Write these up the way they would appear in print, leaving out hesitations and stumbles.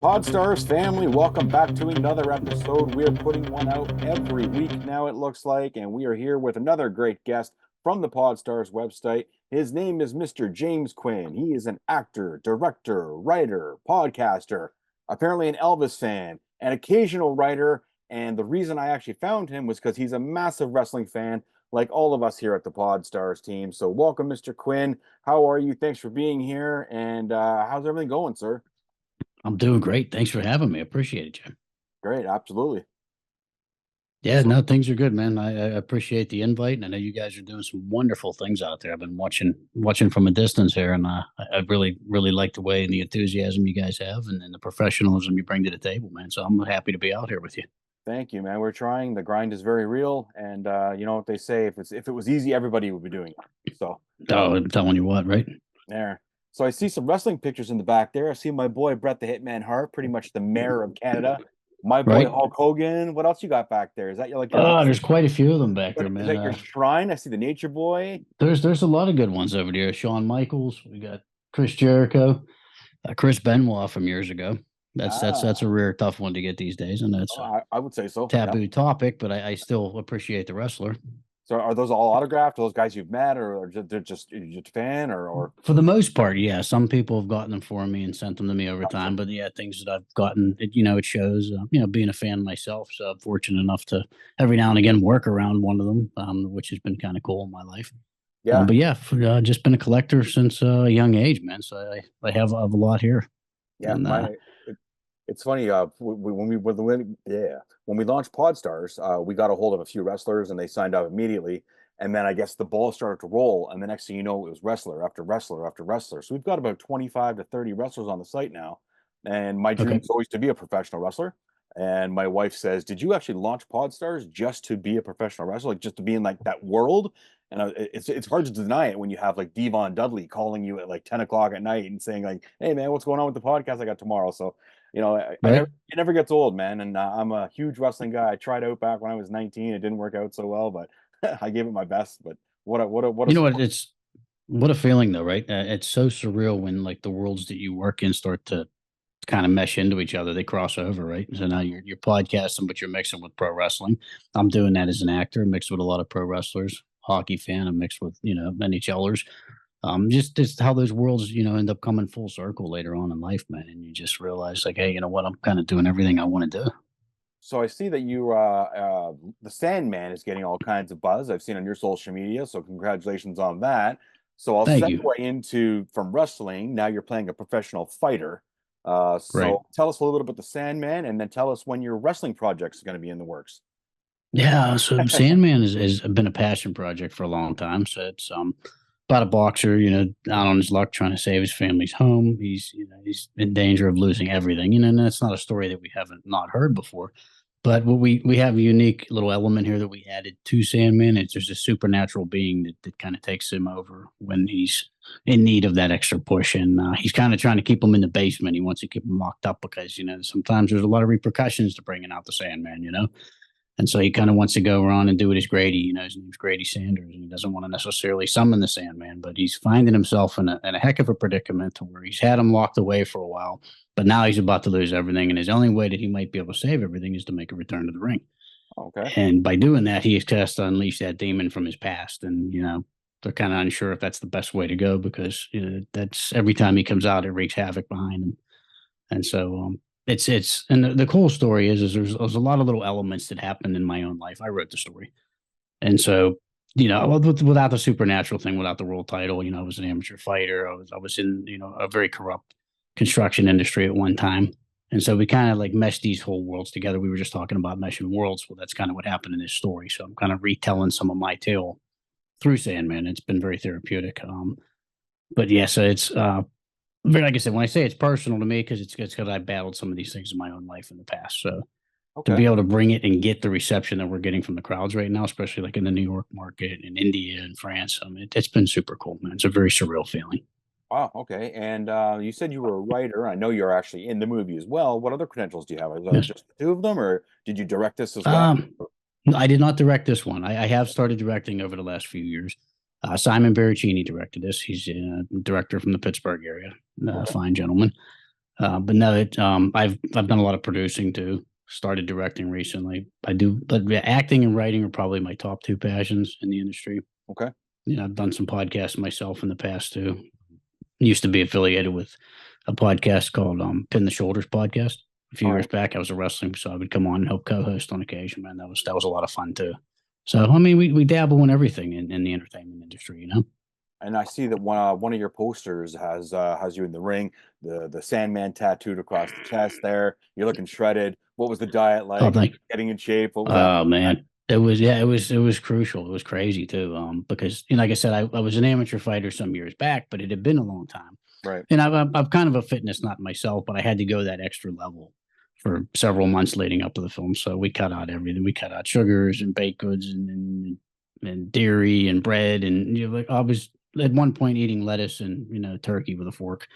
Podstarz family, welcome back to another episode. We're putting one out every week now, it looks like, and we are here with another great guest from the Podstarz website. His name is Mr. James Quinn. He is an actor, director, writer, podcaster, apparently an Elvis fan, an occasional writer. And the reason I actually found him was because he's a massive wrestling fan, like all of us here at the Podstarz team. So, welcome, Mr. Quinn. How are you? Thanks for being here. And how's everything going, sir? I'm doing great. Thanks for having me. Appreciate it, Jim. Great, absolutely. Yeah, no, things are good, man. I appreciate the invite, and I know you guys are doing some wonderful things out there. I've been watching from a distance here, and I really like the way and the enthusiasm you guys have, and the professionalism you bring to the table, man. So I'm happy to be out here with you. Thank you, man. We're trying. The grind is very real, and you know what they say: if it was easy, everybody would be doing it. So Oh, I'm telling you what, right? there. So I see some wrestling pictures in the back there. I see my boy Bret the Hitman Hart, pretty much the mayor of Canada. My boy Right. Hulk Hogan. What else you got back there? Is that like your Oh, there's quite a few of them back there, is man. that your shrine? I see the Nature Boy. There's a lot of good ones over there. Shawn Michaels, we got Chris Jericho, Chris Benoit from years ago. That's Ah, a rare tough one to get these days, and that's oh, a I would say so. Yeah. taboo topic. But I still appreciate the wrestler. So are those all autographed? Are those guys you've met, or they're just you're just a fan, or For the most part, yeah. Some people have gotten them for me and sent them to me over gotcha. time, but yeah, things that I've gotten, it shows. Being a fan myself, so I'm fortunate enough to every now and again work around one of them, which has been kind of cool in my life. Yeah. But yeah, just been a collector since a young age, man. So I have a lot here, Yeah, and it's funny. When we launched Podstarz, we got a hold of a few wrestlers and they signed up immediately. And then I guess the ball started to roll, and the next thing you know, it was wrestler after wrestler after wrestler. So we've got about 25 to 30 wrestlers on the site now. And my dream okay, is always to be a professional wrestler. And my wife says, "Did you actually launch Podstarz just to be a professional wrestler, like just to be in like that world?" And it's hard to deny it when you have like Devon Dudley calling you at like 10 o'clock at night and saying like, "Hey man, what's going on with the podcast I got tomorrow?" So, I never right. it never gets old, man. And I'm a huge wrestling guy. I tried out back when I was 19. It didn't work out so well, but I gave it my best. But what a You know support. what? It's what a feeling, though, right? It's so surreal when like the worlds that you work in start to kind of mesh into each other. They cross over, right? So now you're podcasting, but you're mixing with pro wrestling. I'm doing that as an actor, mixed with a lot of pro wrestlers, hockey fan, I'm mixed with NHLers. Just how those worlds end up coming full circle later on in life, man. And you just realize like, hey, you know what? I'm kind of doing everything I want to do. So I see that the Sandman is getting all kinds of buzz. I've seen on your social media, so congratulations on that. So I'll Thank you. segue into from wrestling. Now you're playing a professional fighter. Right. So tell us a little bit about the Sandman, and then tell us when your wrestling project's going to be in the works. Yeah, so Sandman has been a passion project for a long time. So it's about a boxer, out on his luck trying to save his family's home. He's in danger of losing everything. And that's not a story that we haven't not heard before. But what we have a unique little element here that we added to Sandman. It's there's a supernatural being that kind of takes him over when he's in need of that extra push. And he's kind of trying to keep him in the basement. He wants to keep him locked up because, sometimes there's a lot of repercussions to bringing out the Sandman. And so he kind of wants to go around and do it as Grady. His name's Grady Sanders, and he doesn't want to necessarily summon the Sandman, but he's finding himself in a heck of a predicament to where he's had him locked away for a while, but now he's about to lose everything. And his only way that he might be able to save everything is to make a return to the ring. Okay. And by doing that, he has to unleash that demon from his past. And, they're kind of unsure if that's the best way to go because that's every time he comes out, it wreaks havoc behind him. And so it's and the cool story is there's a lot of little elements that happened in my own life. I wrote the story, and so without the supernatural thing, without the world title, I was an amateur fighter. I was in a very corrupt construction industry at one time, and so we kind of like meshed these whole worlds together. We were just talking about meshing worlds. Well, that's kind of what happened in this story. So I'm kind of retelling some of my tale through Sandman. It's been very therapeutic. But yeah, so it's but like I said, when I say it's personal to me, because it's because I battled some of these things in my own life in the past. So to Okay. be able to bring it and get the reception that we're getting from the crowds right now, especially like in the New York market, in India and France, it's been super cool, man. It's a very surreal feeling. Wow. Okay. And you said you were a writer. I know you're actually in the movie as well. What other credentials do you have? Are those Yes. just the two of them, or did you direct this as well? Um, I did not direct this one. I have started directing over the last few years. Simon Barricini directed this. He's a director from the Pittsburgh area, Okay. fine gentleman. But no, I've done a lot of producing too. Started directing recently. I do, but yeah, acting and writing are probably my top two passions in the industry. Okay. I've done some podcasts myself in the past too. Used to be affiliated with a podcast called Pin the Shoulders podcast. A few All years right. back, I was a wrestling, so I would come on and help co-host on occasion. Man, that was a lot of fun too. So I mean, we dabble in everything in the entertainment industry, you know. And I see that one of your posters has you in the ring, the Sandman tattooed across the chest there. You're looking shredded. What was the diet Oh, like? thank Getting in shape? What was that? Oh man, it was crucial. It was crazy too. Because like I said, I was an amateur fighter some years back, but it had been a long time. Right. And I'm kind of a fitness nut myself, but I had to go that extra level for several months leading up to the film. So we cut out everything. We cut out sugars and baked goods and dairy and bread, and like I was at one point eating lettuce and turkey with a fork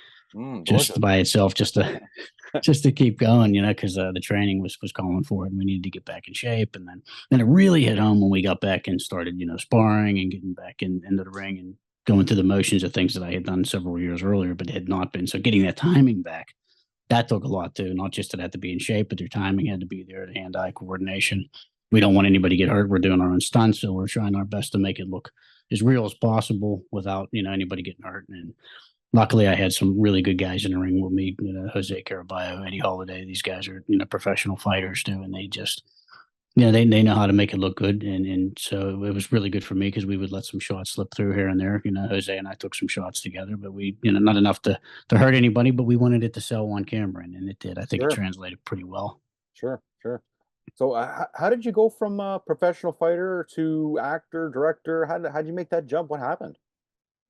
just Delicious. by itself, just to keep going, because the training was calling for it, and we needed to get back in shape. And then it really hit home when we got back and started, sparring and getting back into the ring and going through the motions of things that I had done several years earlier, but had not been. So getting that timing back, that took a lot too. Not just that had to be in shape, but your timing had to be there, the hand-eye coordination. We don't want anybody to get hurt. We're doing our own stunts, so we're trying our best to make it look as real as possible without anybody getting hurt. And luckily, I had some really good guys in the ring with me. Jose Caraballo, Eddie Holiday. These guys are professional fighters too, and they just they know how to make it look good. And so it was really good for me because we would let some shots slip through here and there. Jose and I took some shots together, but we not enough to hurt anybody, but we wanted it to sell on camera, and it did. I think it Sure. translated pretty well. Sure. Sure. So, how did you go from professional fighter to actor, director? How'd you make that jump? What happened?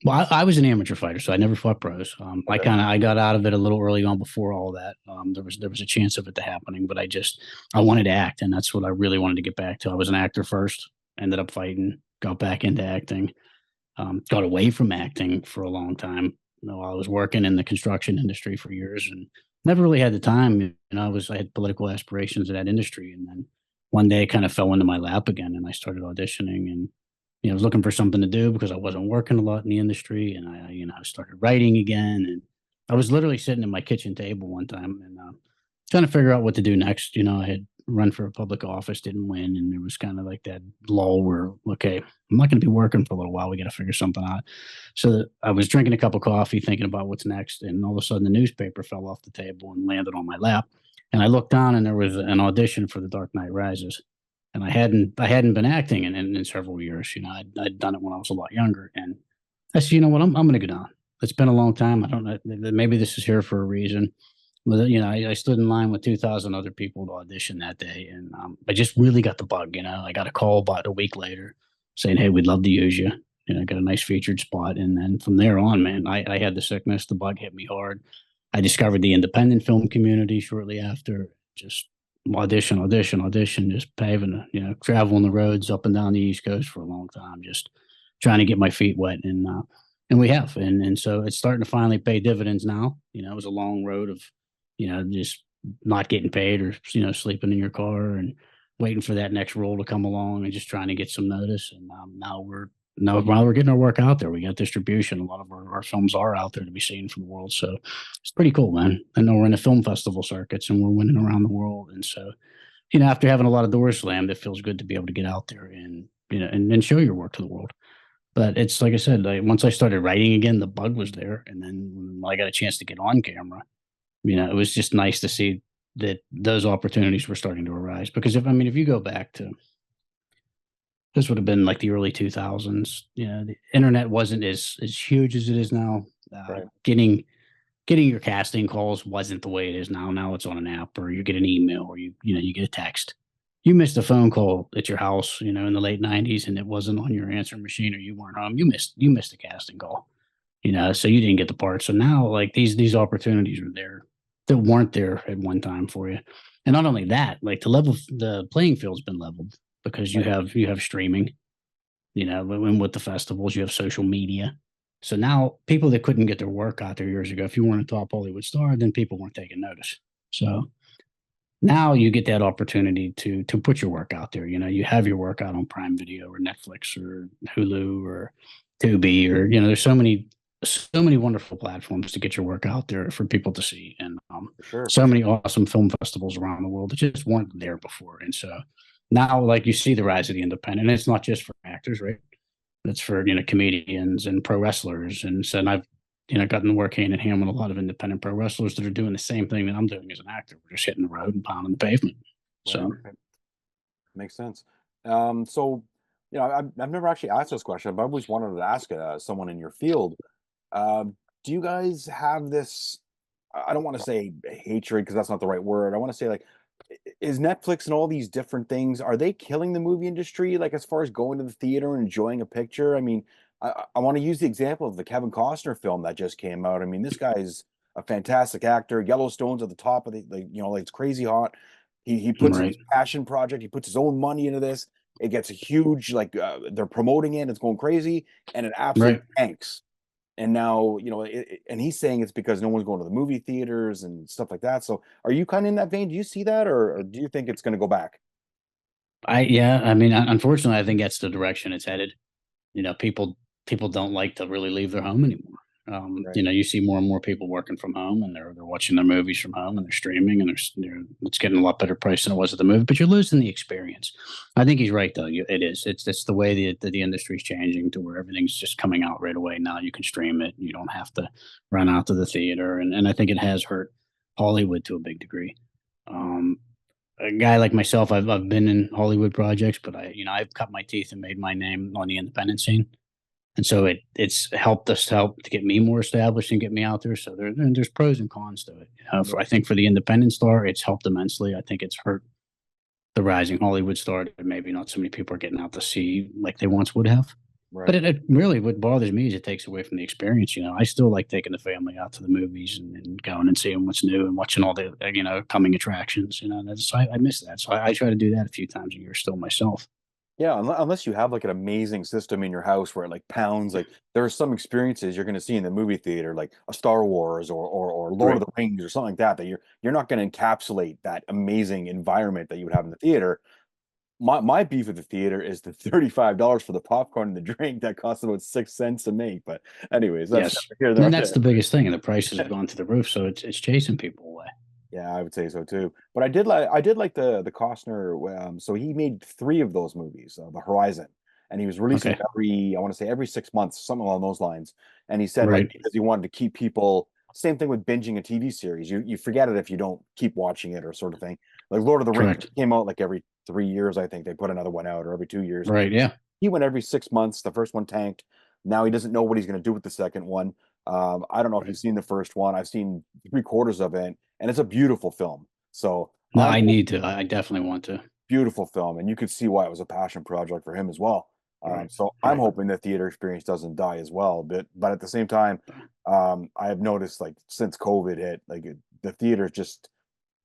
Well, I was an amateur fighter, so I never fought pros. Okay. I got out of it a little early on before all that. There was a chance of it to happening, but I wanted to act, and that's what I really wanted to get back to. I was an actor first, ended up fighting, got back into acting, got away from acting for a long time. I was working in the construction industry for years and never really had the time. I had political aspirations in that industry, and then one day it kind of fell into my lap again, and I started auditioning and I was looking for something to do because I wasn't working a lot in the industry, and I started writing again, and I was literally sitting at my kitchen table one time and trying to figure out what to do next. I had run for a public office, didn't win, and there was kind of like that lull where, okay, I'm not going to be working for a little while. We got to figure something out. So I was drinking a cup of coffee, thinking about what's next, and all of a sudden the newspaper fell off the table and landed on my lap, and I looked down, and there was an audition for The Dark Knight Rises, and I hadn't been acting in several years. I'd done it when I was a lot younger, and I said, you know what, I'm going to go down. It's been a long time. I don't know. Maybe this is here for a reason. But I stood in line with 2,000 other people to audition that day, and I just really got the bug. I got a call about a week later saying, "Hey, we'd love to use you." I got a nice featured spot, and then from there on, man, I had the sickness. The bug hit me hard. I discovered the independent film community shortly after. Just audition, audition, audition, just paving, traveling the roads up and down the East Coast for a long time, just trying to get my feet wet. And we have. And so it's starting to finally pay dividends now. It was a long road of, just not getting paid or, sleeping in your car and waiting for that next role to come along and just trying to get some notice. And now we're getting our work out there. We got distribution. A lot of our films are out there to be seen from the world. So it's pretty cool, man. I know we're in the film festival circuits and we're winning around the world. And so, after having a lot of doors slammed, it feels good to be able to get out there and, and show your work to the world. But it's like I said, once I started writing again, the bug was there. And then when I got a chance to get on camera, it was just nice to see that those opportunities were starting to arise. Because if you go back to, this would have been like the early 2000s. The internet wasn't as huge as it is now. Right. Getting your casting calls wasn't the way it is now. Now it's on an app, or you get an email, or you get a text. You missed a phone call at your house, in the late 90s, and it wasn't on your answering machine, or you weren't home. You missed a casting call, so you didn't get the part. So now, like, these opportunities are there that weren't there at one time for you. And not only that, like, the playing field's been leveled because you have streaming, and with the festivals, you have social media. So now people that couldn't get their work out there years ago, if you weren't a top Hollywood star, then people weren't taking notice. So now you get that opportunity to put your work out there. You have your work out on Prime Video or Netflix or Hulu or Tubi, or there's so many so many wonderful platforms to get your work out there for people to see, and For sure, for so sure. many awesome film festivals around the world that just weren't there before. And so now, like, you see the rise of the independent. And it's not just for actors, right? It's for comedians and pro wrestlers. And so, and I've gotten to work hand in hand with a lot of independent pro wrestlers that are doing the same thing that I'm doing as an actor. We're just hitting the road and pounding the pavement. Right, So right. Makes sense. So, I've never actually asked this question, but I always wanted to ask someone in your field. Do you guys have this? I don't want to say hatred because that's not the right word. I want to say like, is Netflix and all these different things, are they killing the movie industry? Like as far as going to the theater and enjoying a picture? I mean, I want to use the example of the Kevin Costner film that just came out. I mean, this guy's a fantastic actor. Yellowstone's at the top of like it's crazy hot. He puts in his right, passion project. He puts his own money into this. It gets a huge they're promoting it. It's going crazy, and it absolutely right. tanks. And now, and he's saying it's because no one's going to the movie theaters and stuff like that. So, are you kind of in that vein? Do you see that, or do you think it's going to go back? Yeah, I mean, unfortunately, I think that's the direction it's headed. People don't like to really leave their home anymore. Right. You see more and more people working from home, and they're watching their movies from home, and they're streaming, and it's getting a lot better price than it was at the movie. But you're losing the experience. I think he's right though. It is. It's the way the industry's changing to where everything's just coming out right away. Now you can stream it. You don't have to run out to the theater, and I think it has hurt Hollywood to a big degree. Um, a guy like myself, I've been in Hollywood projects, but I've cut my teeth and made my name on the independent scene, and so it's helped us to help to get me more established and get me out there. So there's pros and cons to it. I think for the independent star, it's helped immensely. I think it's hurt the rising Hollywood star that maybe not so many people are getting out to see like they once would have. But Right. it really what bothers me is it takes away from the experience. I still like taking the family out to the movies and going and seeing what's new and watching all the coming attractions. I miss that. So I try to do that a few times a year still myself. Yeah, unless you have like an amazing system in your house where it like pounds, like there are some experiences you're going to see in the movie theater, like a Star Wars or Lord of Right. the Rings or something like that, that you're not going to encapsulate that amazing environment that you would have in the theater. My beef with the theater is the $35 for the popcorn and the drink that costs about 6 cents to make. But anyways, that's Yes. here And nor then that's there. the biggest thing. And the prices have gone to the roof. So it's chasing people away. Yeah, I would say so too. But I did like the Costner. So he made three of those movies, The Horizon, and he was releasing Okay. them I want to say every 6 months, something along those lines. And he said like Right. because he wanted to keep people. Same thing with binging a TV series. You forget it if you don't keep watching it or sort of thing. Like Lord of the Rings Correct. came out like every 3 years, I think they put another one out, or every 2 years. Right. Yeah. He went every 6 months. The first one tanked. Now he doesn't know what he's going to do with the second one. I don't know if Right. you've seen the first one. I've seen three-quarters of it, and it's a beautiful film. So No, I'm I need to. I definitely want to. beautiful film, and you could see why it was a passion project for him as well. Right. So I'm Right. hoping the theater experience doesn't die as well. But at the same time, I have noticed like since COVID hit, the theater just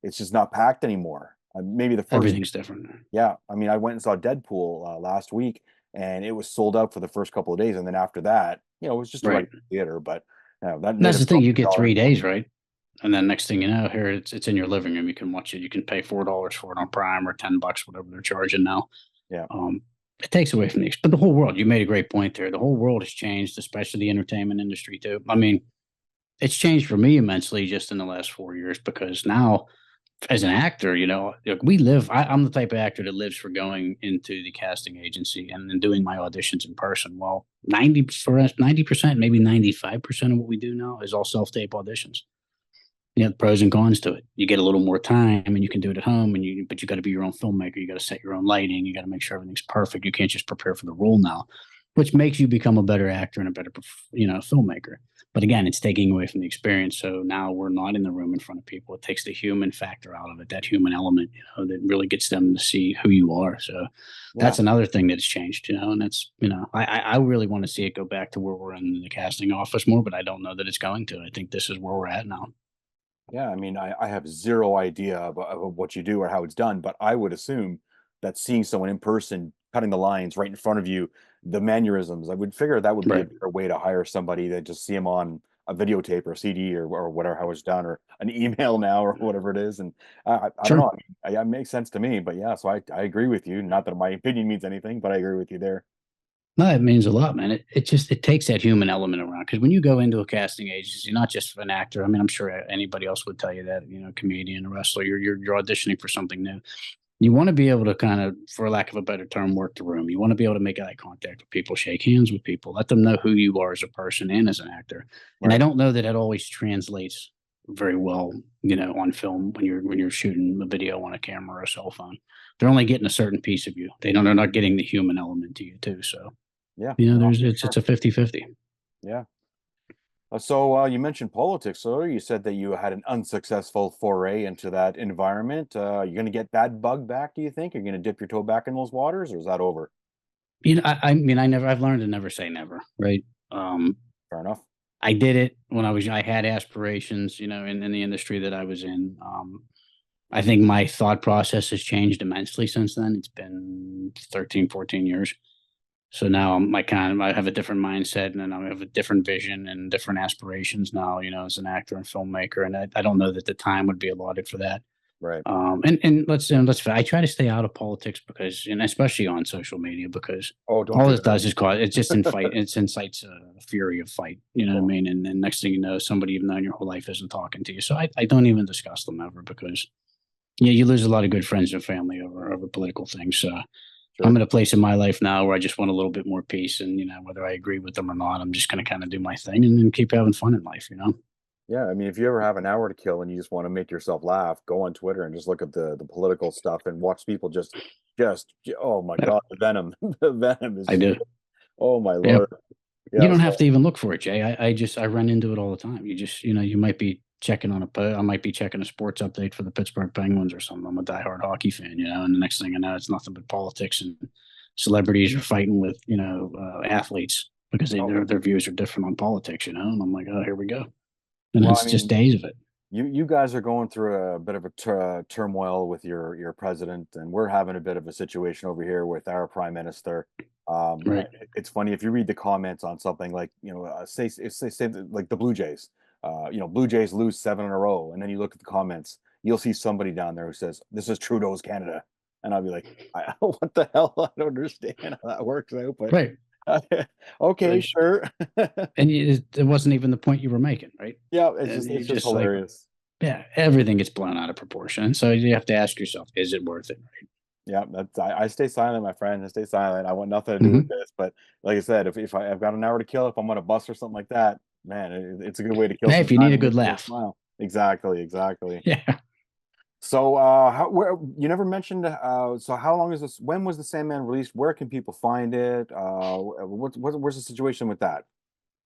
it's just not packed anymore. Maybe the first Everything's different. yeah, I mean, I went and saw Deadpool last week, and it was sold out for the first couple of days, and then after that, it was just a Right. regular theater. But that And made that's him the thing. You get $12. 3 days, right? And then next thing you know, here it's in your living room. You can watch it. You can pay $4 for it on Prime or $10, whatever they're charging now. Yeah, Um, it takes away from but the whole world. You made a great point there. The whole world has changed, especially the entertainment industry too. I mean, it's changed for me immensely just in the last 4 years because now as an actor, like we live. I'm the type of actor that lives for going into the casting agency and then doing my auditions in person. Well, 90%, maybe 95% of what we do now is all self tape auditions. Pros and cons to it. You get a little more time, and you can do it at home, but you got to be your own filmmaker. You got to set your own lighting. You got to make sure everything's perfect. You can't just prepare for the role now, which makes you become a better actor and a better, filmmaker. But again, it's taking away from the experience. So now we're not in the room in front of people. It takes the human factor out of it, that human element, that really gets them to see who you are. So yeah, that's another thing that's changed, and that's, I really want to see it go back to where we're in the casting office more, but I don't know that it's going to. I think this is where we're at now. yeah. I mean, I have zero idea of what you do or how it's done, but I would assume that seeing someone in person, cutting the lines right in front of you, the mannerisms, I would figure that would be a Right. better way to hire somebody than just see him on a videotape or a CD or whatever, how it's done, or an email now or whatever it is. And I don't Sure. know. It makes sense to me, but yeah, so I agree with you. Not that my opinion means anything, but I agree with you there. No, it means a lot, man. It takes that human element around because when you go into a casting agency, not just an actor. I mean, I'm sure anybody else would tell you that. Comedian, a wrestler, you're auditioning for something new. You want to be able to kind of, for lack of a better term, work the room. You want to be able to make eye contact with people, shake hands with people, let them know who you are as a person and as an actor. And I Right. don't know that it always translates very well, on film when you're shooting a video on a camera or a cell phone. They're only getting a certain piece of you. They're not getting the human element to you too. So, Yeah. No, there's for it's sure. a 50-50. Yeah. So you mentioned politics. So you said that you had an unsuccessful foray into that environment. You're going to get that bug back, do you think? You're going to dip your toe back in those waters, or is that over? I mean, I've learned to never say never, right? Um, Fair enough. I did it when I had aspirations, in the industry that I was in. I think my thought process has changed immensely since then. It's been 13, 14 years. So now I have a different mindset and I have a different vision and different aspirations now, as an actor and filmmaker. And I don't know that the time would be allotted for that. Right. And I try to stay out of politics because, and especially on social media, because Oh, don't all do this that. does is cause it just incites a fury of fight. You know what I Oh, mean? And then next thing you know, somebody you've known your whole life isn't talking to you. So I don't even discuss them ever because you lose a lot of good friends and family over political things. So I'm sure. in a place in my life now where I just want a little bit more peace, and whether I agree with them or not, I'm just going to kind of do my thing and then keep having fun in life. Yeah, I mean, if you ever have an hour to kill and you just want to make yourself laugh, go on Twitter and just look at the political stuff and watch people oh my Yeah, God, the venom, the venom is I just, do. oh my Yeah, Lord. you Yeah, don't have so to even look for it, Jay. I run into it all the time. You might be checking I might be checking a sports update for the Pittsburgh Penguins or something. I'm a diehard hockey fan, and the next thing I know, it's nothing but politics and celebrities are fighting with athletes because oh, their views are different on politics, and I'm like, oh, here we go, and well, I it's just mean, days of it. you guys are going through a bit of a turmoil with your president, and we're having a bit of a situation over here with our prime minister. Right. It's funny if you read the comments on something like say like the Blue Jays, Blue Jays lose 7 in a row, and then you look at the comments, you'll see somebody down there who says this is Trudeau's Canada, and I'll be like, what the hell? I don't understand how that works out, but Right. okay, Like, sure. and it wasn't even the point you were making, right? Yeah, And you it's just just like, hilarious. yeah, everything gets blown out of proportion. And so you have to ask yourself, is it worth it? Yeah, I stay silent, my friend. I stay silent. I want nothing to do with Hmm. this. But like I said, if I've got an hour to kill, if I'm on a bus or something like that, man, it's a good way to kill Hey, some if you need time a and good make people laugh. smile. Exactly, exactly. Yeah. So, where you never mentioned, so how long is this? When was the Sandman released? Where can people find it? Where's the situation with that?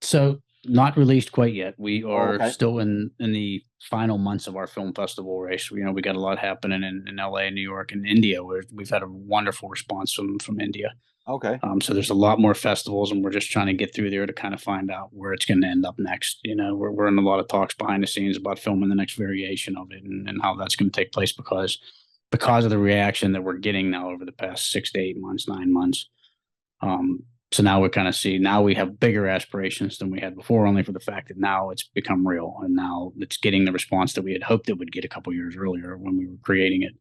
So not released quite yet. We Oh, are okay. still in the final months of our film festival race. We got a lot happening in LA, New York, and India, where we've had a wonderful response from India. Okay. So there's a lot more festivals, and we're just trying to get through there to kind of find out where it's going to end up next. We're in a lot of talks behind the scenes about filming the next variation of it and how that's going to take place because of the reaction that we're getting now over the past 6 to 8 months, 9 months. So now we kind of see now we have bigger aspirations than we had before, only for the fact that now it's become real and now it's getting the response that we had hoped it would get a couple years earlier when we were creating it.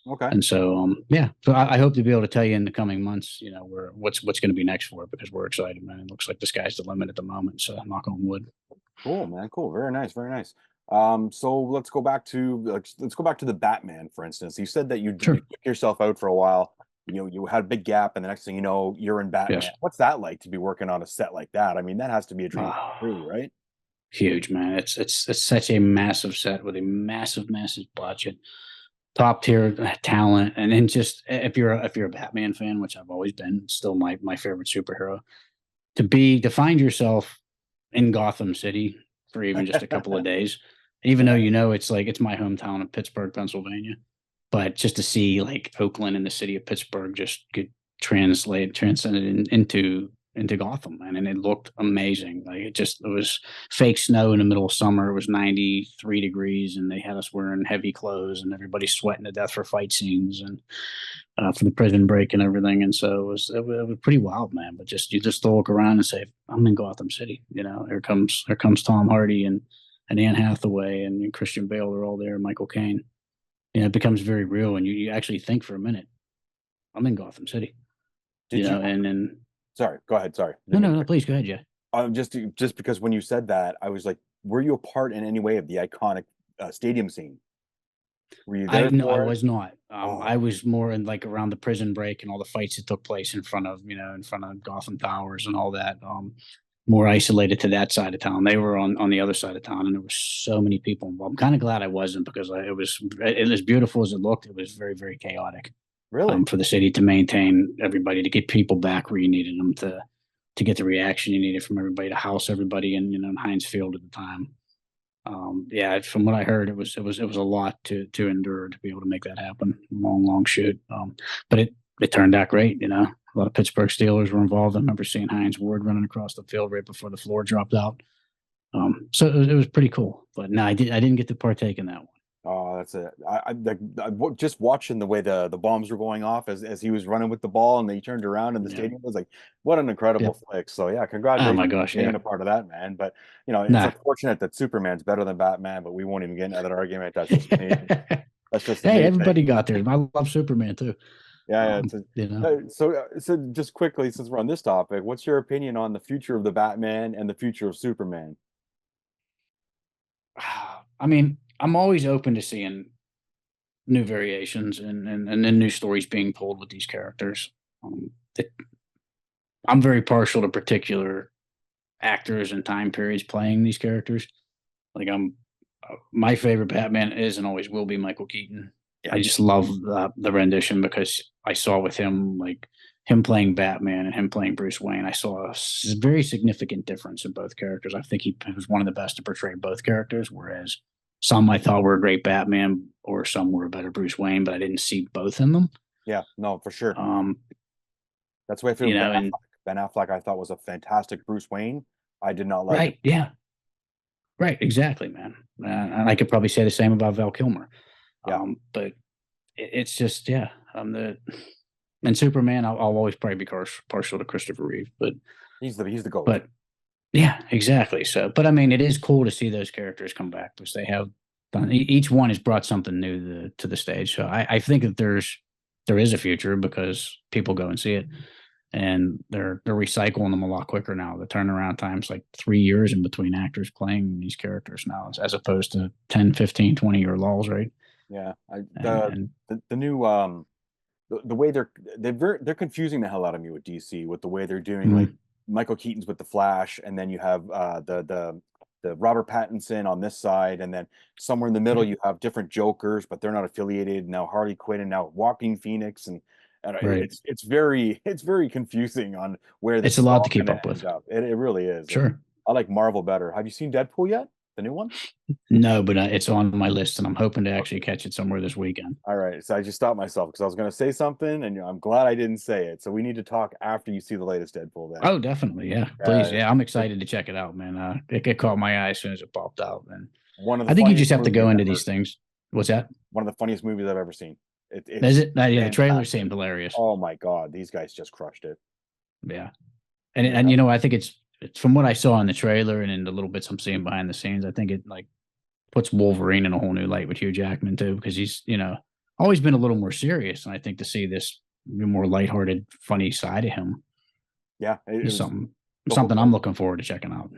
Okay. And so, yeah, so I hope to be able to tell you in the coming months, where what's going to be next for it because we're excited, man. It looks like the sky's the limit at the moment. So knock on wood. Cool, man. Cool. Very nice. Very nice. So let's go back to the Batman, for instance. You said that you Sure. took yourself out for a while. You had a big gap, and the next thing you know, you're in Yes. Batman. What's that like to be working on a set like that? I mean, that has to be a dream come true, Oh, right? huge, man. It's such a massive set with a massive budget, top tier talent, and then just if you're a Batman fan, which I've always been, still my favorite superhero, to find yourself in Gotham City for even just a couple of days, even though Yeah. it's my hometown of Pittsburgh, Pennsylvania, but just to see like Oakland and the city of Pittsburgh just get transcended into Gotham, man, and it looked amazing. Like it was fake snow in the middle of summer. It was 93 degrees, and they had us wearing heavy clothes, and everybody's sweating to death for fight scenes and for the prison break and everything. And so it was pretty wild, man. But you just look around and say, I'm in Gotham City. Here comes Tom Hardy and Anne Hathaway and Christian Bale are all there, Michael Caine. It becomes very real, and you actually think for a minute, I'm in Gotham City. Did you And then Sorry, go ahead. Sorry. No, Didn't mean no, to no. Please go ahead. Yeah. just because when you said that, I was like, were you a part in any way of the iconic stadium scene? Were you I there no, I for it? was not. I Oh, was more in like around the prison break and all the fights that took place in front of in front of Gotham Towers and all that. More isolated to that side of town. They were on the other side of town, and there were so many people involved. I'm kind of glad I wasn't because it was as beautiful as it looked. It was very very chaotic. really? For the city to maintain everybody, to get people back where you needed them, to get the reaction you needed from everybody, to house everybody in Heinz Field at the time. Yeah, from what I heard, it was a lot to endure to be able to make that happen. Long shoot. But it turned out great. A lot of Pittsburgh Steelers were involved. I remember seeing Heinz Ward running across the field right before the floor dropped out. So it was pretty cool. But no, I didn't get to partake in that one. Oh, that's it. Just watching the way the bombs were going off as he was running with the ball and they turned around in the Yeah. stadium. I was like, what an incredible Yep. flick. So yeah, Oh my congratulations gosh. for being Yeah. a part of that, man. But it's Nah. unfortunate that Superman's better than Batman, but we won't even get into that argument. That's just me. That's just Hey, me thing. everybody got theirs. I love Superman too. Yeah, yeah. You know. So just quickly, since we're on this topic, what's your opinion on the future of the Batman and the future of Superman? I mean, I'm always open to seeing new variations and then new stories being told with these characters. It, I'm very partial to particular actors and time periods playing these characters. Like my favorite Batman is and always will be Michael Keaton. Yeah. I just love the rendition because I saw with him like him playing Batman and him playing Bruce Wayne. I saw a very significant difference in both characters. I think he was one of the best to portray both characters, whereas some I thought were a great Batman or some were a better Bruce Wayne, but I didn't see both in them. Yeah, no, for sure. Um, That's the way I feel with Ben and Affleck. Ben Affleck, I thought was a fantastic Bruce Wayne. I did not like it. right, yeah, right, exactly, man. And I could probably say the same about Val Kilmer. Yeah, But it's just yeah, the and Superman, I'll always probably be partial to Christopher Reeve, he's the goat. but yeah, exactly. So, but I mean, it is cool to see those characters come back because they have done. Each one has brought something new to the stage. So I think that there is a future because people go and see it, and they're recycling them a lot quicker now. The turnaround time's like 3 years in between actors playing these characters now, as opposed to 10, 15, 20 year lulls, right? Yeah, And the new the way they're confusing the hell out of me with DC with the way they're doing like Michael Keaton's with the Flash, and then you have the Robert Pattinson on this side, and then somewhere in the middle you have different Jokers, but they're not affiliated. Now Harley Quinn and now Walking Phoenix, and right, it's very confusing on where this it's a is lot to all keep going up to end with. up. It really is. And Sure. I like Marvel better. Have you seen Deadpool yet? The new one? No, but it's on my list, and I'm hoping to actually catch it somewhere this weekend. All right, so I just stopped myself because I was going to say something, and I'm glad I didn't say it. So we need to talk after you see the latest Deadpool. Then, Oh, definitely, yeah, please, yeah, I'm excited to check it out, man. It caught my eye as soon as it popped out, and one of the I think you just funniest have to go movies into ever. these things. What's that? One of the funniest movies I've ever seen. Is It's it? Yeah, the trailer fantastic. seemed hilarious. Oh my god, these guys just crushed it. Yeah, and Yeah, I think it's from what I saw in the trailer and in the little bits I'm seeing behind the scenes. I think it like puts Wolverine in a whole new light with Hugh Jackman too, because he's always been a little more serious, and I think to see this more lighthearted, funny side of him yeah. It is was the something whole, I'm looking forward to checking out.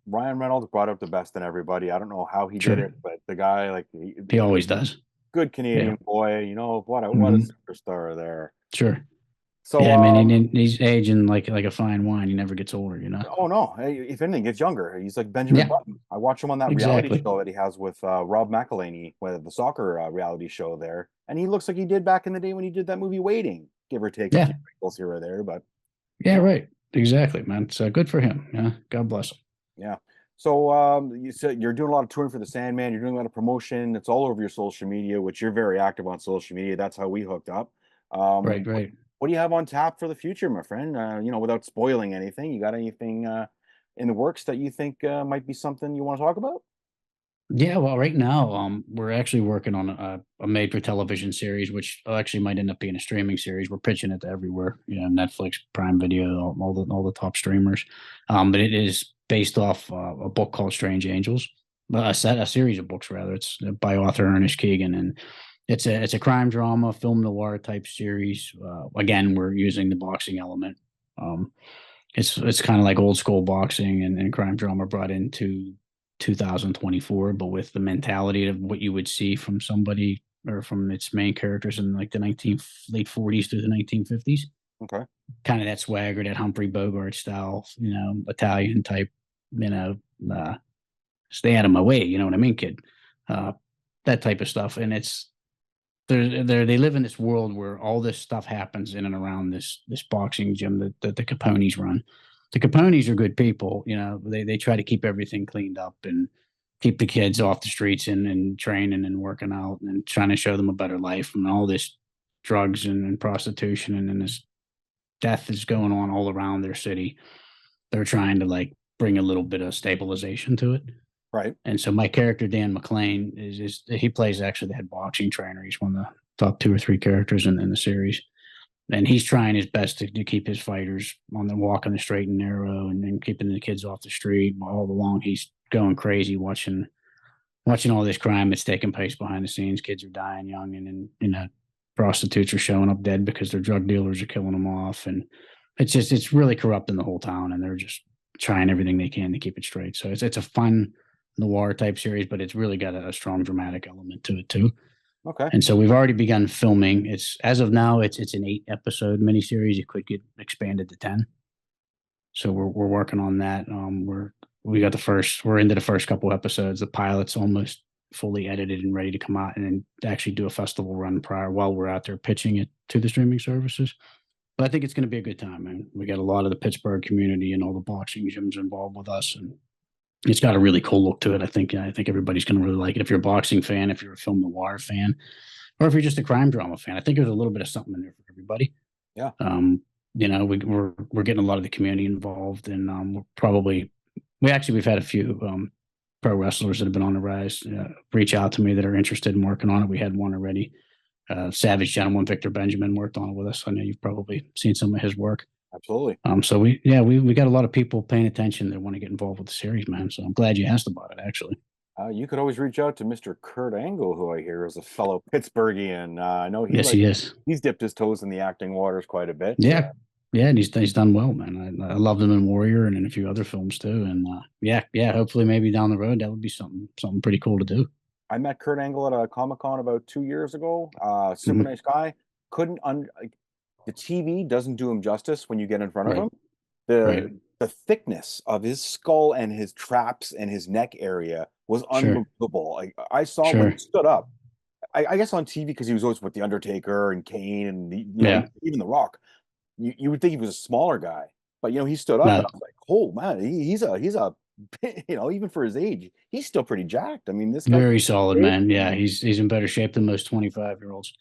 Ryan Reynolds brought out the best in everybody. I don't know how he did Sure, it, but the guy, like, he always does. good Yeah. Canadian boy. What a Hmm. superstar there. Sure. So, Yeah, man, and he's aging like a fine wine. He never gets older, oh no, hey, if anything, gets younger. He's like Benjamin Yeah, Button. I watch him on that reality exactly. show that he has with Rob McElhenney, with the soccer reality show there, and he looks like he did back in the day when he did that movie Waiting, give or take a Yeah, few wrinkles here or there. But yeah, yeah, right. Exactly, man. So good for him. Yeah, God bless him. yeah. So you said you're doing a lot of touring for the Sandman. You're doing a lot of promotion. It's all over your social media, which you're very active on social media. That's how we hooked up. Right, What, right. what do you have on tap for the future, my friend? Without spoiling anything, you got anything in the works that you think might be something you want to talk about? Yeah, well, right now, we're actually working on a made-for-television series, which actually might end up being a streaming series. We're pitching it to everywhere, Netflix, Prime Video, all the top streamers. But it is based off a book called Strange Angels, a series of books rather. It's by author Ernest Keegan, and it's a crime drama, film noir type series. Again, we're using the boxing element. Um, It's kind of like old school boxing and crime drama brought into 2024, but with the mentality of what you would see from somebody or from its main characters in like the late 40s to the 1950s. Okay. Kind of that swagger, that Humphrey Bogart style, Italian type, you know, uh, stay out of my way, you know what I mean, kid? Uh, that type of stuff. And they live in this world where all this stuff happens in and around this boxing gym that the Capones run. The Capones are good people, they try to keep everything cleaned up and keep the kids off the streets and training and working out and trying to show them a better life, and all this drugs and prostitution and this death is going on all around their city. They're trying to like bring a little bit of stabilization to it. Right. And so my character, Dan McClane, he plays actually the head boxing trainer. He's one of the top 2 or 3 characters in the series. And he's trying his best to keep his fighters on the walking the straight and narrow and keeping the kids off the street. All along, he's going crazy watching all this crime that's taking place behind the scenes. Kids are dying young, and prostitutes are showing up dead because their drug dealers are killing them off. And it's really corrupting the whole town, and they're just trying everything they can to keep it straight. So it's a fun noir type series, but it's really got a strong dramatic element to it too. Okay. And so we've already begun filming. It's as of now, it's an 8-episode miniseries. It could get expanded to 10. So we're working on that. We're into the first couple episodes. The pilot's almost fully edited and ready to come out, and then actually do a festival run prior while we're out there pitching it to the streaming services. But I think it's going to be a good time, man. We got a lot of the Pittsburgh community and all the boxing gyms involved with us, and it's got a really cool look to it. I think everybody's going to really like it. If you're a boxing fan, if you're a film noir fan, or if you're just a crime drama fan, I think there's a little bit of something in there for everybody. Yeah. We're getting a lot of the community involved, and we've had a few pro wrestlers that have been on the rise reach out to me that are interested in working on it. We had one already. Savage Gentleman Victor Benjamin worked on it with us. I know you've probably seen some of his work. Absolutely. So we got a lot of people paying attention that want to get involved with the series, man. So I'm glad you asked about it, actually. You could always reach out to Mr. Kurt Angle, who I hear is a fellow Pittsburghian. I know Yes, he is. He's dipped his toes in the acting waters quite a bit. Yeah. Yeah, and he's done well, man. I loved him in Warrior and in a few other films too. And hopefully maybe down the road that would be something pretty cool to do. I met Kurt Angle at a Comic-Con about 2 years ago. Super nice guy. The TV doesn't do him justice when you get in front of him. The thickness of his skull and his traps and his neck area was unbelievable. I saw when he stood up. I guess on TV, because he was always with the Undertaker and Kane and even The Rock. You would think he was a smaller guy, but he stood up and I was like, oh man, he's a even for his age, he's still pretty jacked. I mean, this guy very solid, man. Yeah, he's in better shape than most 25-year-olds.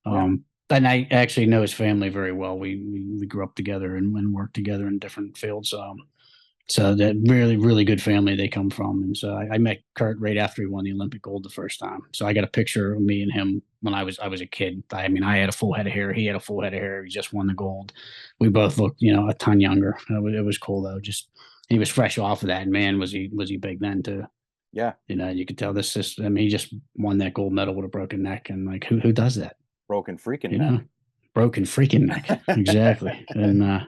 And I actually know his family very well. We grew up together and worked together in different fields. So that really, really good family they come from. And so I met Kurt right after he won the Olympic gold the first time. So I got a picture of me and him when I was a kid. I mean, I had a full head of hair. He had a full head of hair. He just won the gold. We both looked, a ton younger. It was cool though. Just he was fresh off of that. And man, was he big then too. Yeah. You could tell this system. I mean, he just won that gold medal with a broken neck. And like, who does that? Broken freaking neck. Broken freaking neck. Exactly. And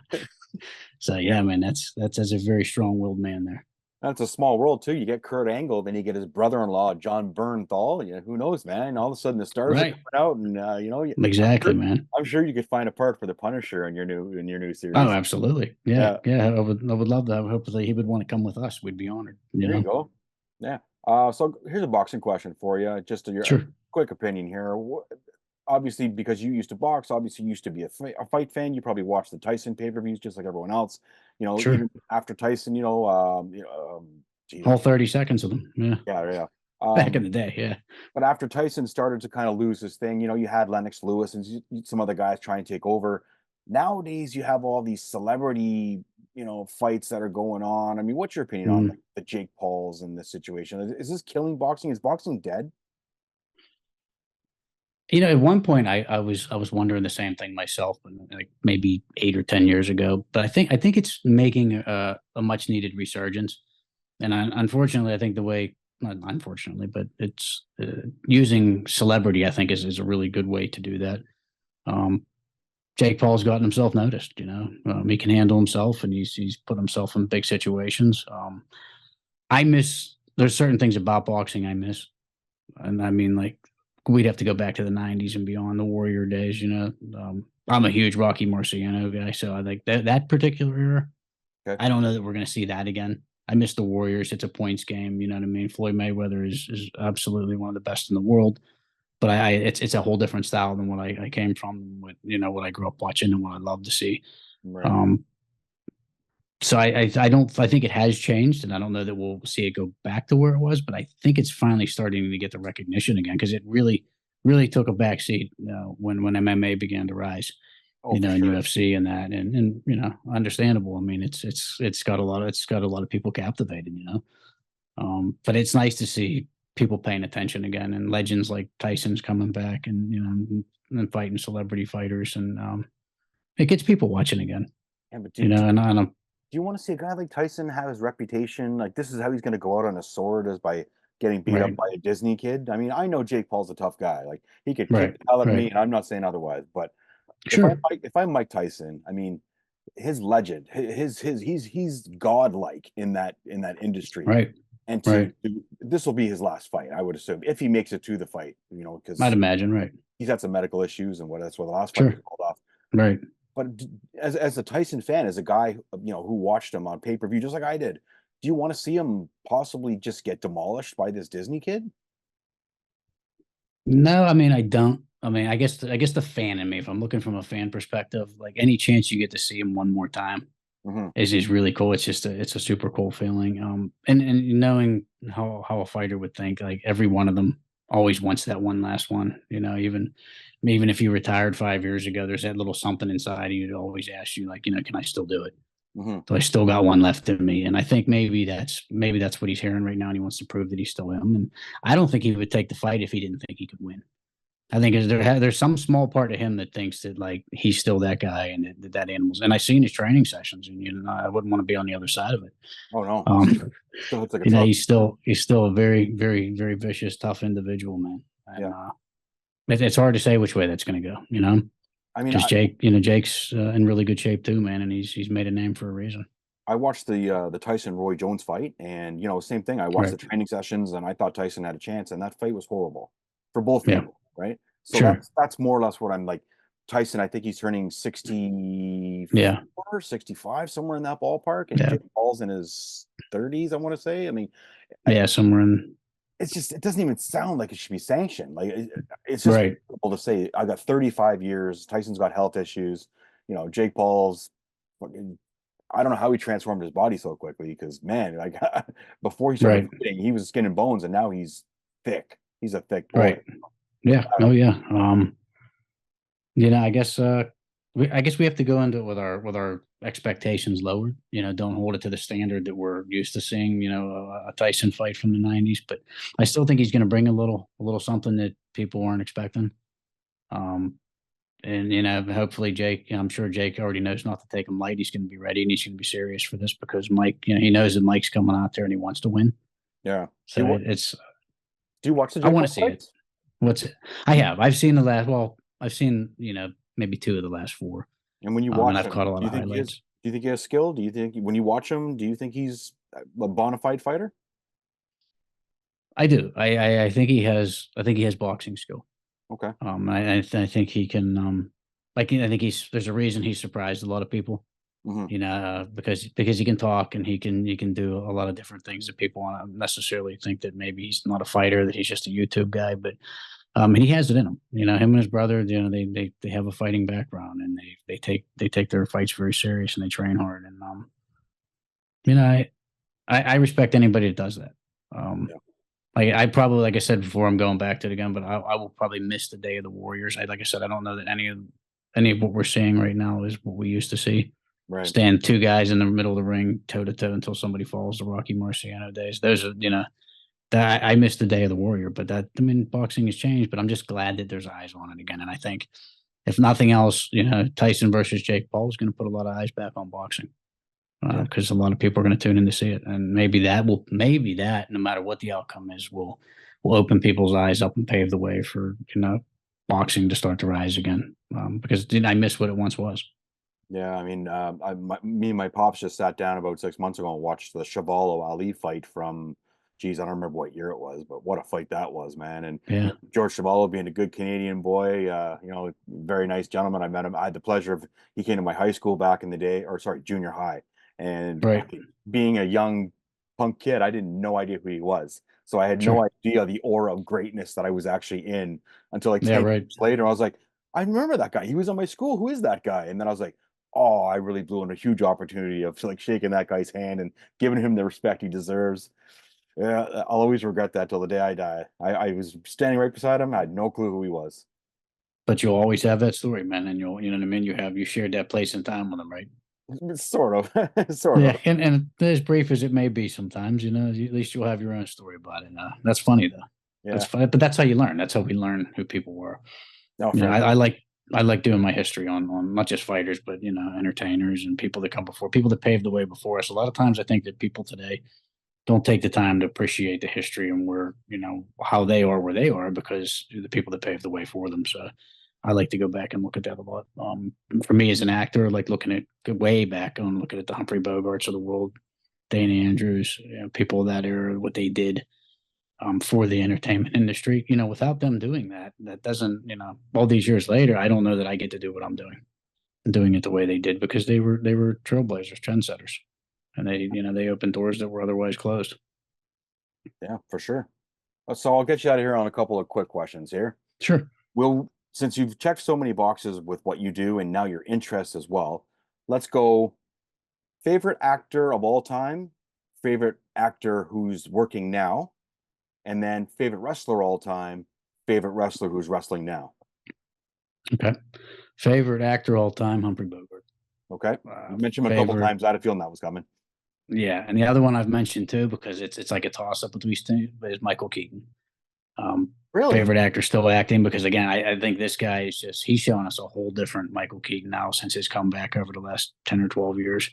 so yeah, man, that's a very strong-willed man there. That's a small world too. You get Kurt Angle, then you get his brother-in-law John Bernthal. Who knows, man? And all of a sudden the stars are coming out, and exactly, man. I'm sure you could find a part for the Punisher in your new series. Oh, absolutely. Yeah. I would love that. Hopefully he would want to come with us. We'd be honored. There you go. Yeah. So here's a boxing question for you, just your quick opinion here. Obviously, because you used to box, obviously you used to be a fight fan. You probably watched the Tyson pay-per-views just like everyone else. Even after Tyson, all 30 seconds of them. Yeah. Back in the day, yeah. But after Tyson started to kind of lose his thing, you had Lennox Lewis and some other guys trying to take over. Nowadays, you have all these celebrity, fights that are going on. I mean, what's your opinion on the Jake Pauls and this situation? Is this killing boxing? Is boxing dead? At one point I was wondering the same thing myself, like maybe 8 or 10 years ago. But I think it's making a much needed resurgence. And unfortunately, I think not unfortunately, but it's using celebrity, I think is a really good way to do that. Jake Paul's gotten himself noticed. He can handle himself, and he's put himself in big situations. I miss. There's certain things about boxing I miss, and I mean, like, we'd have to go back to the '90s and beyond, the Warrior days. I'm a huge Rocky Marciano guy, so I think that particular era. Okay. I don't know that we're going to see that again. I miss the Warriors. It's a points game. You know what I mean? Floyd Mayweather is absolutely one of the best in the world, but it's a whole different style than what I came from. What I grew up watching and what I love to see. Right. So I think it has changed, and I don't know that we'll see it go back to where it was, but I think it's finally starting to get the recognition again, because it really took a backseat when MMA began to rise. Oh, in sure. UFC and that, and understandable. I mean, it's got a lot of people captivated. But it's nice to see people paying attention again, and legends like Tyson's coming back, and fighting celebrity fighters, and it gets people watching again. Yeah, but do you want to see a guy like Tyson have his reputation? Like, this is how he's going to go out on a sword, is by getting beat up by a Disney kid? I mean, I know Jake Paul's a tough guy. Like, he could kick the hell out of me, and I'm not saying otherwise. But sure, if I'm Mike Tyson, I mean, his legend, he's godlike in that industry. right? And this will be his last fight, I would assume, if he makes it to the fight. Because I'd imagine, right? He's had some medical issues, and that's why the last fight was called off. Right. But as a Tyson fan, as a guy who watched him on pay-per-view just like I did, do you want to see him possibly just get demolished by this Disney kid? No, I mean, I don't. I mean, I guess the fan in me, if I'm looking from a fan perspective, like, any chance you get to see him one more time is really cool. It's a super cool feeling. And knowing how a fighter would think, like, every one of them always wants that one last one. Even if you retired 5 years ago, there's that little something inside of you that always asks you, like, can I still do it? So I still got one left in me, and I think maybe that's what he's hearing right now, and he wants to prove that he's still him. And I don't think he would take the fight if he didn't think he could win. I think there's some small part of him that thinks that, like, he's still that guy, and that animals. And I've seen his training sessions, and I wouldn't want to be on the other side of it. Oh no, still looks like he's still a very, very, very vicious, tough individual, man. And, it's hard to say which way that's going to go. I mean, because Jake's in really good shape too, man, and he's made a name for a reason. I watched the Tyson Roy Jones fight, and same thing. I watched the training sessions, and I thought Tyson had a chance, and that fight was horrible for both people, right? So that's more or less what I'm like. Tyson, I think he's turning 64, 65, somewhere in that ballpark, and Jake Paul's in his 30s, I want to say. I mean, somewhere in. It's just, it doesn't even sound like it should be sanctioned. Like, it's just incredible to say, I got 35 years. Tyson's got health issues. Jake Paul's, I don't know how he transformed his body so quickly, because, man, like, before he started fighting, he was skin and bones, and now he's thick. He's a thick boy. Right. Yeah. Oh yeah. I guess we have to go into it with our expectations lowered. Don't hold it to the standard that we're used to seeing. A Tyson fight from the '90s, but I still think he's going to bring a little something that people weren't expecting. And hopefully Jake. I'm sure Jake already knows not to take him light. He's going to be ready, and he's going to be serious for this, because Mike. He knows that Mike's coming out there and he wants to win. Yeah. So do you watch the? I want to see it. What's it? I have. I've seen the last. Well, I've seen maybe 2 of the last 4. And when you watch him, I've caught a lot of highlights. Do you think he has skill? Do you think when you watch him, do you think he's a bona fide fighter? I do. I think he has. I think he has boxing skill. Okay. I think he can. I think there's a reason he surprised a lot of people. Because he can talk, and he can do a lot of different things that people want to necessarily think that maybe he's not a fighter, that he's just a YouTube guy, but and he has it in him. Him and his brother, they have a fighting background, and they take their fights very serious, and they train hard, and I respect anybody that does that. I probably, like I said before, I'm going back to it again, but I will probably miss the day of the Warriors. Like I said, I don't know that any of what we're seeing right now is what we used to see. Right. Stand 2 guys in the middle of the ring, toe to toe, until somebody falls. The Rocky Marciano days. Those are, that I missed the day of the Warrior. But boxing has changed. But I'm just glad that there's eyes on it again. And I think, if nothing else, Tyson versus Jake Paul is going to put a lot of eyes back on boxing, because a lot of people are going to tune in to see it. And maybe that, no matter what the outcome is, will open people's eyes up and pave the way for boxing to start to rise again, because I miss what it once was. Yeah, I mean, me and my pops just sat down about 6 months ago and watched the Shavalo Ali fight from, geez, I don't remember what year it was, but what a fight that was, man. And Yeah, George Shavalo being a good Canadian boy, very nice gentleman. I met him. I had the pleasure of, he came to my high school back in the day, or sorry, junior high. And right. being a young punk kid, I didn't no idea who he was. So I had Sure. no idea the aura of greatness that I was actually in until like Yeah, 10 right. years later. I was like, I remember that guy. He was on my school. Who is that guy? And then I was like, oh, I really blew in a huge opportunity of like shaking that guy's hand and giving him the respect he deserves. Yeah, I'll always regret that till the day I die. I was standing right beside him. I had no clue who he was. But you'll always have that story, man, and you know what I mean. You shared that place and time with them, right? Sort of, sort Yeah, of. and as brief as it may be, sometimes at least you'll have your own story about it. That's funny though. That's Yeah. funny, but that's how you learn. That's how we learn who people were. No, You know, fair. I like doing my history on not just fighters, but entertainers and people that come before, people that paved the way before us. A lot of times, I think that people today don't take the time to appreciate the history and where how they are where they are because the people that paved the way for them. So I like to go back and look at that a lot. For me as an actor, like looking at way back on looking at the Humphrey Bogarts of the world, Dana Andrews, people of that era, what they did for the entertainment industry. Without them doing that, that doesn't, all these years later, I don't know that I get to do what I'm doing it the way they did because they were trailblazers, trendsetters, and they opened doors that were otherwise closed. Yeah, for sure. So I'll get you out of here on a couple of quick questions here. Sure. Will, since you've checked so many boxes with what you do and now your interests as well, let's go favorite actor of all time, favorite actor who's working now, and then favorite wrestler all time, favorite wrestler who's wrestling now. Okay. Favorite actor all time, Humphrey Bogart. Okay. You mentioned him a couple Favorite, times. I had a feeling that was coming. yeah, and the other one I've mentioned too because it's like a toss up between two, is Michael Keaton. Um, Really? Favorite actor still acting because again, I think this guy is he's showing us a whole different Michael Keaton now since his comeback over the last 10 or 12 years.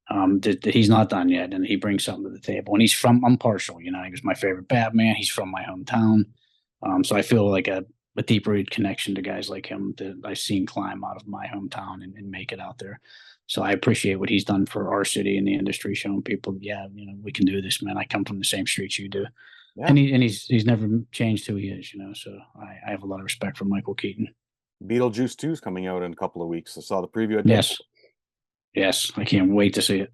That he's not done yet, and he brings something to the table. And I'm partial, he was my favorite Batman. He's from my hometown, so I feel like a deep rooted connection to guys like him that I've seen climb out of my hometown and make it out there. So I appreciate what he's done for our city and the industry, showing people, yeah, we can do this, man. I come from the same streets you do, Yeah. and he's never changed who he is, So I have a lot of respect for Michael Keaton. Beetlejuice 2 is coming out in a couple of weeks. I saw the preview of Deadpool. Yes, yes, I can't wait to see it.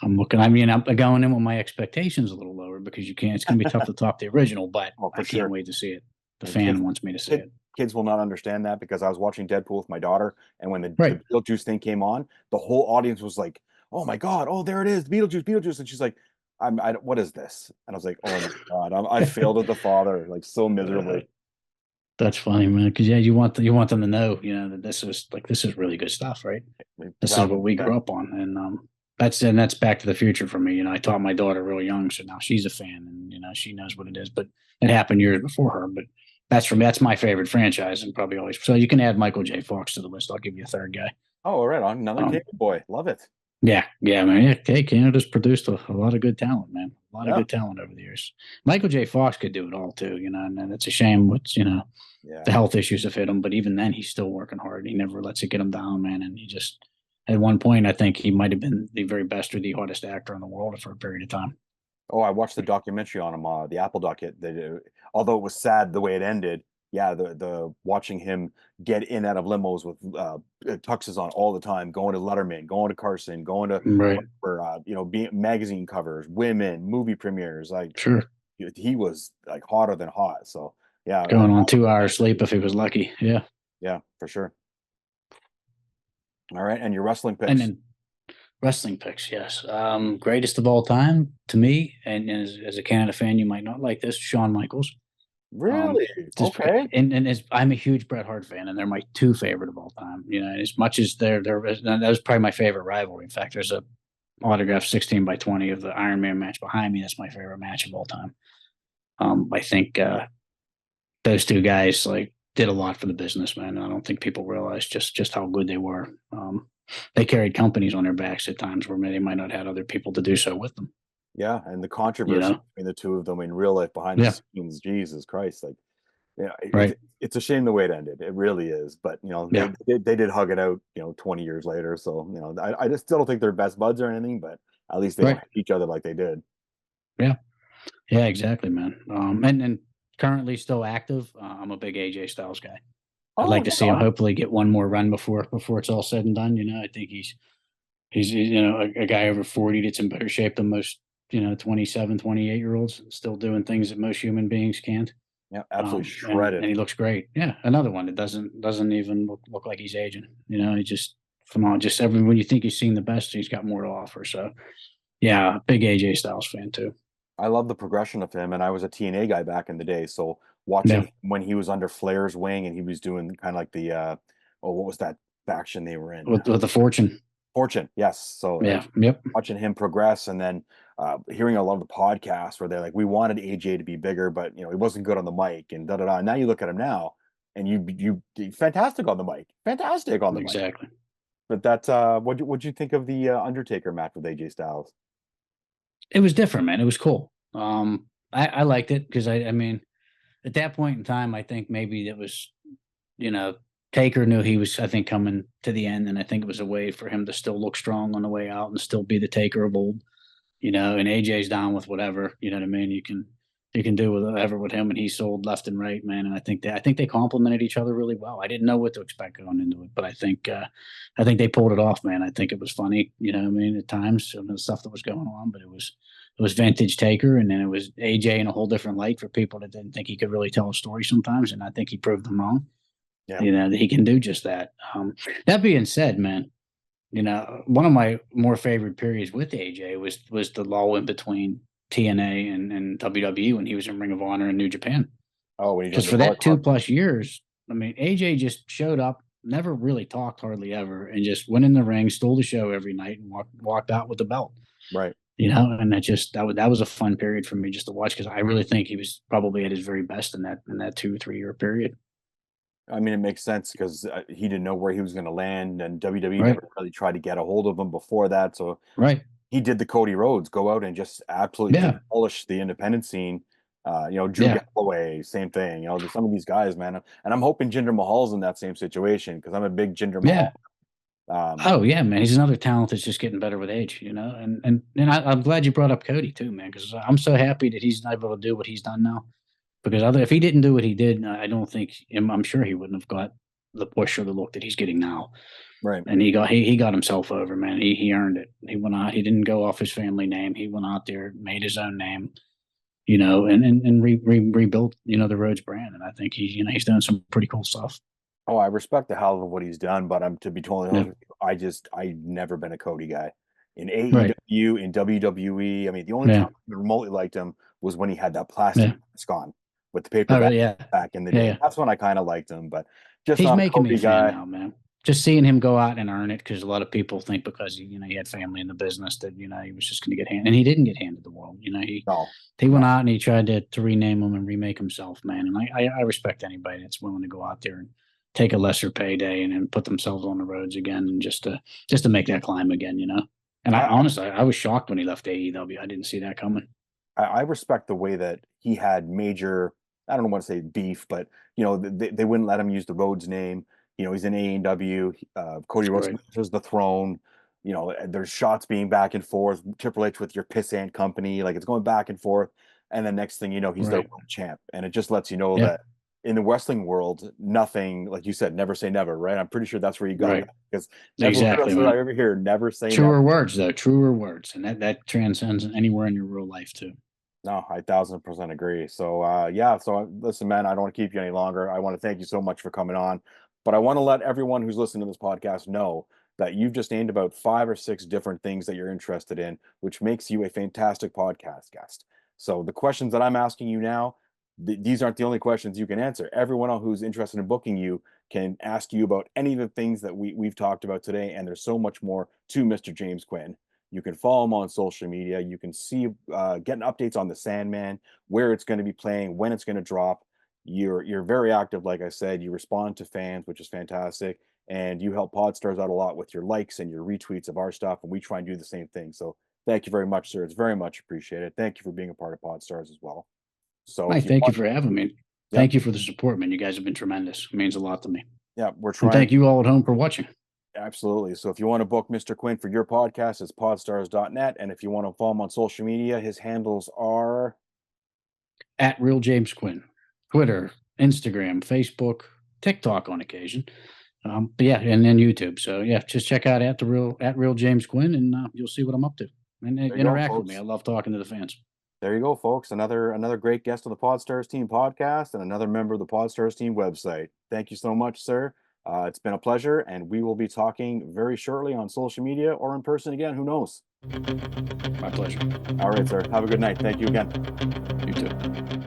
I'm looking. I mean, I'm going in with my expectations a little lower because you can't. It's going to be tough to top the original, but Oh, for I can't sure. wait to see it. The And fan wants me to see it. kids will not understand that because I was watching Deadpool with my daughter, and when the Right. Beetlejuice thing came on, the whole audience was like, "Oh my god! Oh, there it is, Beetlejuice, Beetlejuice!" And she's like, what is this?" And I was like, "Oh my god, I failed as a father, like so miserably." That's funny, man. Because yeah, you want them to know, that this is really good stuff, right? Like, This is what we grew up on, and that's Back to the Future for me. I taught my daughter real young, so now she's a fan, and she knows what it is. But it happened years before her. But that's for me. That's my favorite franchise, and probably always. So you can add Michael J. Fox to the list. I'll give you a third guy. Oh, right on, another Um, Canadian boy, love it. yeah, man. Yeah, okay, Canada's produced a lot of good talent, man. A lot of Yeah, good talent over the years. Michael J. Fox could do it all too, and it's a shame what's yeah. the health issues have hit him, but even then, he's still working hard. He never lets it get him down, man. And he just, at one point, I think he might have been the very best or the hottest actor in the world for a period of time. Oh, I watched the documentary on him, the Apple Doc. Although it was sad the way it ended, yeah, the watching him get in out of limos with tuxes on all the time, going to Letterman, going to Carson, going to Right. for being magazine covers, women, movie premieres. Like Sure. he was like hotter than hot. So yeah, Going on 2 hours sleep if he was lucky. Yeah. yeah, for sure. All right, and your wrestling And picks. then wrestling picks, yes. Greatest of all time to me, and as a Canada fan, you might not like this, Shawn Michaels. Um, Really? just Okay. and as I'm a huge Bret Hart fan, and they're my two favorite of all time. As much as they're that was probably my favorite rivalry. In fact, there's a autographed 16 by 20 of the Iron Man match behind me. That's my favorite match of all time. I think those two guys like did a lot for the business, man. I don't think people realize just how good they were. They carried companies on their backs at times where they might not have other people to do so with them. Yeah, and the controversy between the two of them in real life behind the Yeah, scenes, Jesus Christ, like Yeah, Right. it's a shame the way it ended. It really is. But Yeah. they did hug it out, 20 years later. So I just still don't think they're best buds or anything, but at least they don't Right. hate each other like they did. Yeah. Yeah, exactly, man. And currently still active. I'm a big AJ Styles guy. I'd Oh, like to right see him on. hopefully get one more run before it's all said and done. I think he's a guy over 40 that's in better shape than most 27, 28 year olds, still doing things that most human beings can't. Yeah, absolutely And shredded. he looks great. Yeah, another one that doesn't even look like he's aging. He just come on, just every when you think he's seen the best, he's got more to offer. So yeah, big AJ Styles fan too. I love the progression of him, and I was a TNA guy back in the day. So Yeah, watching when he was under Flair's wing and he was doing kind of like the what was that faction they were in? with the fortune. Fortune, yes. So like Yeah, yep, watching him progress, and then hearing a lot of the podcasts where they're like, we wanted AJ to be bigger, but he wasn't good on the mic, and da da da. Now you look at him now, and you fantastic on the mic, fantastic on the mic. exactly. But that's what'd you think of the Undertaker match with AJ Styles? It was different, man. It was cool. I liked it because I mean, at that point in time, I think maybe it was, you know, Taker knew he was, I think, coming to the end, and I think it was a way for him to still look strong on the way out and still be the Taker of old. And AJ's down with whatever. You know what I mean? You can do whatever with him, and he sold left and right, man. And I think they complemented each other really well. I didn't know what to expect going into it, but I think they pulled it off, man. I think it was funny. You know what I mean? At times, some of the stuff that was going on, but it was vintage Taker, and then it was AJ in a whole different light for people that didn't think he could really tell a story sometimes, and I think he proved them wrong. Yeah. That he can do just that. That being said, man, one of my more favorite periods with AJ was the lull in between TNA and WWE when he was in Ring of Honor in New Japan. Oh, when he Because joined the for Bullet that two Club, plus years, I mean, AJ just showed up, never really talked hardly ever, and just went in the ring, stole the show every night, and walked out with the belt. right? And that was a fun period for me just to watch because I really think he was probably at his very best in that 2 3 year period. I mean, it makes sense because he didn't know where he was going to land, and WWE Right, never really tried to get a hold of him before that. So right, he did the Cody Rhodes, go out and just absolutely yeah, demolish the independent scene. Drew yeah. Galloway, same thing. There's some of these guys, man, and I'm hoping Jinder Mahal's in that same situation because I'm a big Jinder Yeah. Mahal. Um, Oh yeah, man. He's another talent that's just getting better with age, I'm glad you brought up Cody too, man, because I'm so happy that he's able to do what he's done now. Because if he didn't do what he did, I don't think I'm sure he wouldn't have got the push or the look that he's getting now. right. And he got himself over, man. He earned it. He went out. He didn't go off his family name. He went out there, made his own name, and rebuilt the Rhodes brand. And I think he's doing some pretty cool stuff. Oh, I respect the hell of what he's done, but I'm to be totally Yeah. honest with you, I've never been a Cody guy. In Right. AEW, in WWE, I mean, the only time Yeah. I remotely liked him was when he had that plastic Yeah. mask on with the paper Oh, bag really? Yeah. back in the Yeah. day. Yeah. That's when I kind of liked him, but just He's not a making me a Cody fan guy. now, man. Just seeing him go out and earn it because a lot of people think because he had family in the business that he was just going to get handed, and he didn't get handed the world. No, He no, went out and he tried to rename him and remake himself, man. And I respect anybody that's willing to go out there and take a lesser payday and put themselves on the roads again and just to make that climb again. And I I, honestly I was shocked when he left AEW. I didn't see that coming. I respect the way that he had major, I don't want to say beef, but they wouldn't let him use the Rhodes name. He's in AEW. Cody Rhodes Right. enters the throne. There's shots being back and forth. Triple H with your pissant company, like it's going back and forth. And then next thing you know, he's their Right. world champ. And it just lets you know Yeah. that in the wrestling world, nothing, like you said, never say never, right? I'm pretty sure that's where you got Right. that because every Exactly, wrestler I man. ever hear never say never. Truer words though. Truer words, and that transcends anywhere in your real life too. No, I 1000% agree. So, yeah. So, listen, man, I don't want to keep you any longer. I want to thank you so much for coming on, but I want to let everyone who's listening to this podcast know that you've just named about 5 or 6 different things that you're interested in, which makes you a fantastic podcast guest. So, the questions that I'm asking you now, these aren't the only questions you can answer. Everyone who's interested in booking you can ask you about any of the things that we've talked about today, and there's so much more to Mr. James Quinn. You can follow him on social media. You can see getting updates on the Sandman, where it's going to be playing, when it's going to drop. You're very active, like I said. You respond to fans, which is fantastic, and you help Podstarz out a lot with your likes and your retweets of our stuff. And we try and do the same thing. So thank you very much, sir. It's very much appreciated. Thank you for being a part of Podstarz as well. So Hi, if you thank you want for having me. Thank you for the support, man. You guys have been tremendous. It means a lot to me. Yeah, we're And trying. thank you all at home for watching. Absolutely. So if you want to book Mr. Quinn for your podcast, it's podstarz.net. And if you want to follow him on social media, his handles are At Real James Quinn, Twitter, Instagram, Facebook, TikTok on occasion. But yeah, and then YouTube. So yeah, just check out at Real James Quinn, and you'll see what I'm up to. And There you go, interact with me. folks. I love talking to the fans. There you go, folks. Another great guest on the Podstarz Team podcast and another member of the Podstarz Team website. Thank you so much, sir. It's been a pleasure, and we will be talking very shortly on social media or in person again. Who knows? My pleasure. All right, sir. Have a good night. Thank you again. You too.